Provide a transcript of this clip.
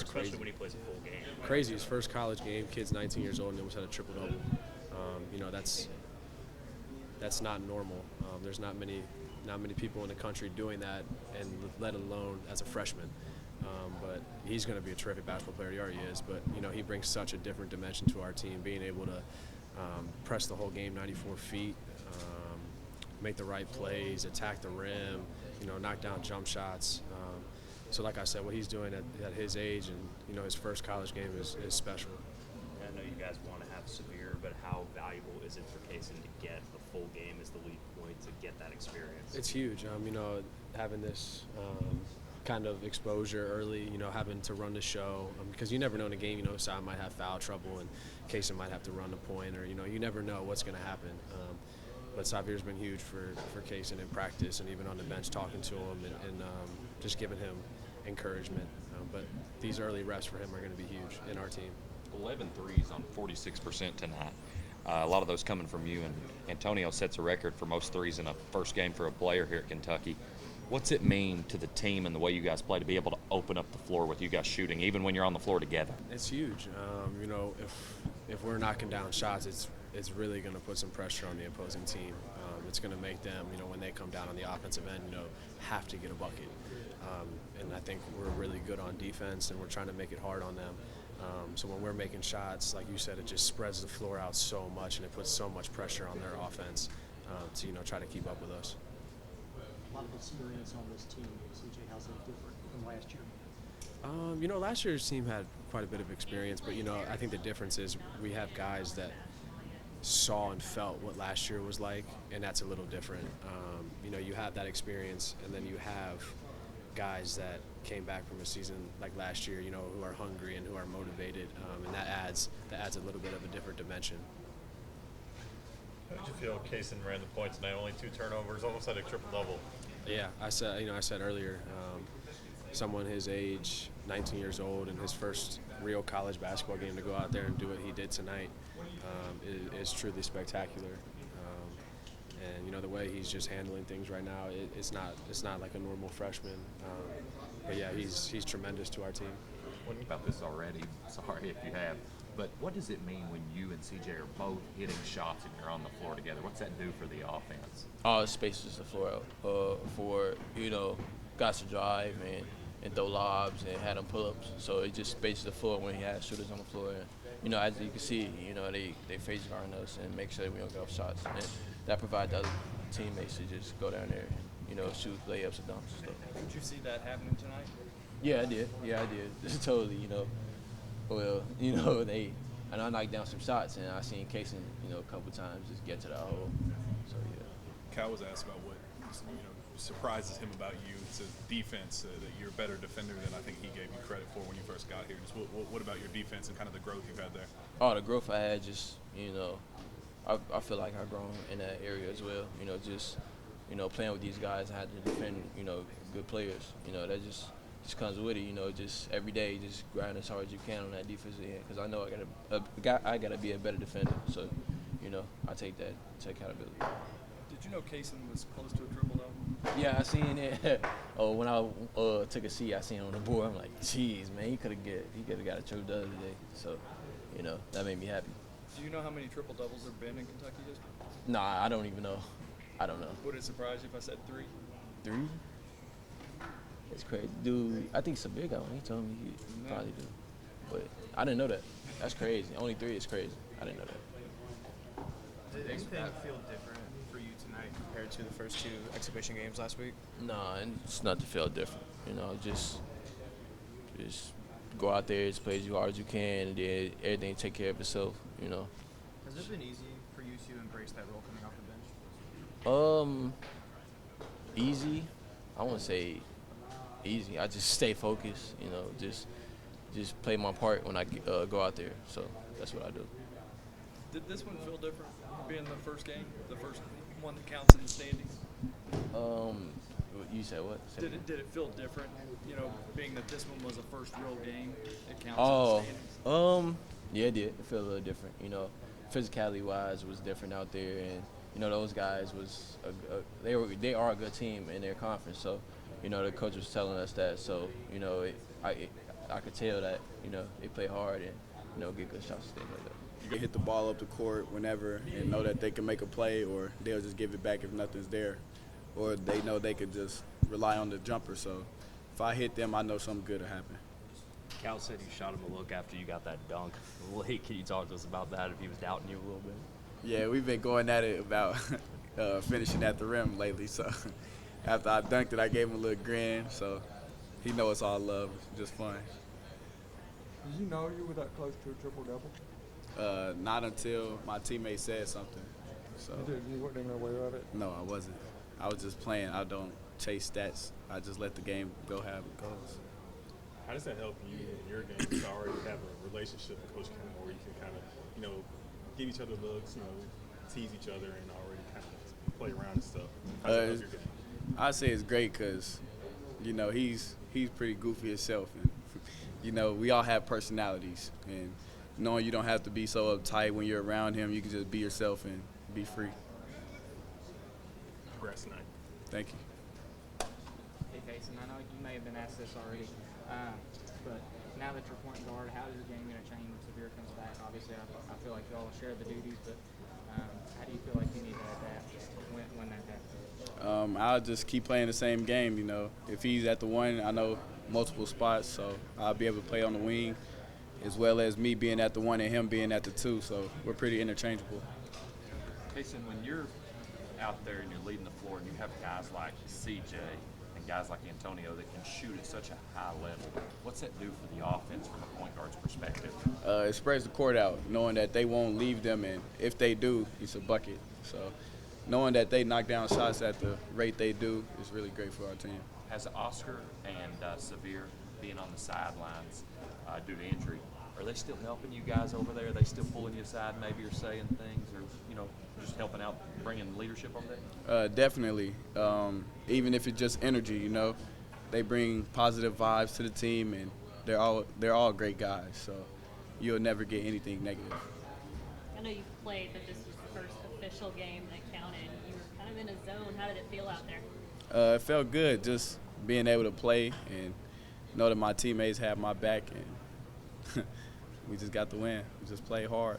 especially when he plays a full game. Crazy. His first college game. Kid's 19 years old and almost had a triple-double. That's not normal. There's not many people in the country doing that, and let alone as a freshman. But he's going to be a terrific basketball player. He already is. But he brings such a different dimension to our team. Being able to press the whole game 94 feet, make the right plays, attack the rim, knock down jump shots. So like I said, what he's doing at his age and his first college game is special. I know you guys want to have Severe, but how valuable is it for Kaysen to get the full game as the lead point to get that experience? It's huge. Having this kind of exposure early, having to run the show, because you never know in a game, Sam might have foul trouble and Kaysen might have to run the point, or you never know what's going to happen. But Savir's been huge for Kaysen in practice and even on the bench, talking to him and just giving him encouragement. But these early reps for him are going to be huge in our team. 11 threes on 46% tonight. A lot of those coming from you, and Antonio sets a record for most threes in a first game for a player here at Kentucky. What's it mean to the team and the way you guys play to be able to open up the floor with you guys shooting, even when you're on the floor together? It's huge. If we're knocking down shots, it's really going to put some pressure on the opposing team. It's going to make them, when they come down on the offensive end, have to get a bucket. And I think we're really good on defense, and we're trying to make it hard on them. So when we're making shots, like you said, it just spreads the floor out so much, and it puts so much pressure on their offense to try to keep up with us. A lot of experience on this team. CJ, how's that different from last year? Last year's team had quite a bit of experience, but I think the difference is we have guys that saw and felt what last year was like, and that's a little different. You have that experience, and then you have guys that came back from a season like last year, who are hungry and who are motivated, and that adds a little bit of a different dimension. How did you feel Kaysen ran the points tonight? Only 2 turnovers, almost had a triple-double. Yeah, I said earlier, someone his age, 19 years old, and his first real college basketball game to go out there and do what he did tonight is truly spectacular. And the way he's just handling things right now, it's not like a normal freshman. But yeah, he's tremendous to our team. Well, about this already. Sorry if you have. But what does it mean when you and CJ are both hitting shots and you're on the floor together? What's that do for the offense? It spaces the floor out for guys to drive and throw lobs and have them pull-ups. So it just spaces the floor when he has shooters on the floor. And, as you can see, they face guarding us and make sure that we don't get off shots. And that provides the other teammates to just go down there and, shoot layups and dunks and stuff. Did you see that happening tonight? Yeah, I did. Totally, Well, and I knocked down some shots, and I seen Kaysen, a couple times just get to the hole. So, yeah. Kyle was asked about what surprises him about you. It's a defense that you're a better defender than I think he gave you credit for when you first got here. Just what about your defense and kind of the growth you've had there? Oh, the growth I had, just I feel like I've grown in that area as well. Just playing with these guys, I had to defend good players. That just comes with it. Just every day, just grind as hard as you can on that defensive end, because I know I gotta be a better defender. So, I take accountability. Did you know Kaysen was close to a triple-double? Yeah, I seen it. When I took a seat, I seen it on the board. I'm like, geez, man, he could have got a triple-double today. So, that made me happy. Do you know how many triple-doubles there have been in Kentucky history? Nah, I don't even know. I don't know. Would it surprise you if I said 3? 3? It's crazy. Dude, I think Sabir got one. He told me he probably do. But I didn't know that. That's crazy. Only 3 is crazy. I didn't know that. Did anything feel different for you tonight compared to the first 2 exhibition games last week? Nah, it's not to feel different. Just go out there, just play as hard as you can, and then everything take care of itself, Has it been easy for you to embrace that role coming off the bench? Easy? I wouldn't say easy. I just stay focused, just play my part when I go out there. So that's what I do. Did this one feel different, being the first game, the first one that counts in the standings? You said what? Did it feel different, being that this one was the first real game that counts in the standings? Yeah, it did. It felt a little different. Physicality-wise, it was different out there, and those guys was they are a good team in their conference. So, the coach was telling us that. So, I could tell that they play hard and get good shots and things like that. You can hit the ball up the court whenever and know that they can make a play, or they'll just give it back if nothing's there, or they know they could just rely on the jumper. So if I hit them, I know something good will happen. Cal said you shot him a look after you got that dunk late. Can you talk to us about that, if he was doubting you a little bit? Yeah, we've been going at it about finishing at the rim lately. So after I dunked it, I gave him a little grin. So he knows it's all love. It's just fun. Did you know you were that close to a triple-double? Not until my teammate said something. So You weren't even aware of it? no, I wasn't. I was just playing. I don't chase stats. I just let the game go how it goes. How does that help you in your game to already have a relationship with Coach Kim where you can kind of, give each other looks, tease each other and already kind of play around and stuff? How does that help your game? I say it's great because, he's pretty goofy himself, and we all have personalities, and knowing you don't have to be so uptight when you're around him, you can just be yourself and be free. Congrats tonight. Thank you. Hey, Jason, I know you may have been asked this already, but now that you're point guard, how is your game going to change when Severe comes back? Obviously, I feel like you all share the duties, but how do you feel like you need to adapt when that happens? I'll just keep playing the same game, If he's at the one, I know multiple spots, so I'll be able to play on the wing, as well as me being at the one and him being at the two, so we're pretty interchangeable. Jason, when you're out there and you're leading the floor and you have guys like CJ and guys like Antonio that can shoot at such a high level, what's that do for the offense from a point guard's perspective? It spreads the court out, knowing that they won't leave them, and if they do, it's a bucket. So knowing that they knock down shots at the rate they do is really great for our team. Has Oscar and Severe being on the sidelines due to injury, are they still helping you guys over there? Are they still pulling you aside maybe, or saying things, or just helping out, bringing leadership over there? Definitely. Even if it's just energy, they bring positive vibes to the team, and they're all great guys. So you'll never get anything negative. I know you've played, but this was the first official game that counted. You were kind of in a zone. How did it feel out there? It felt good, just being able to play and know that my teammates have my back, and we just got the win. We just played hard.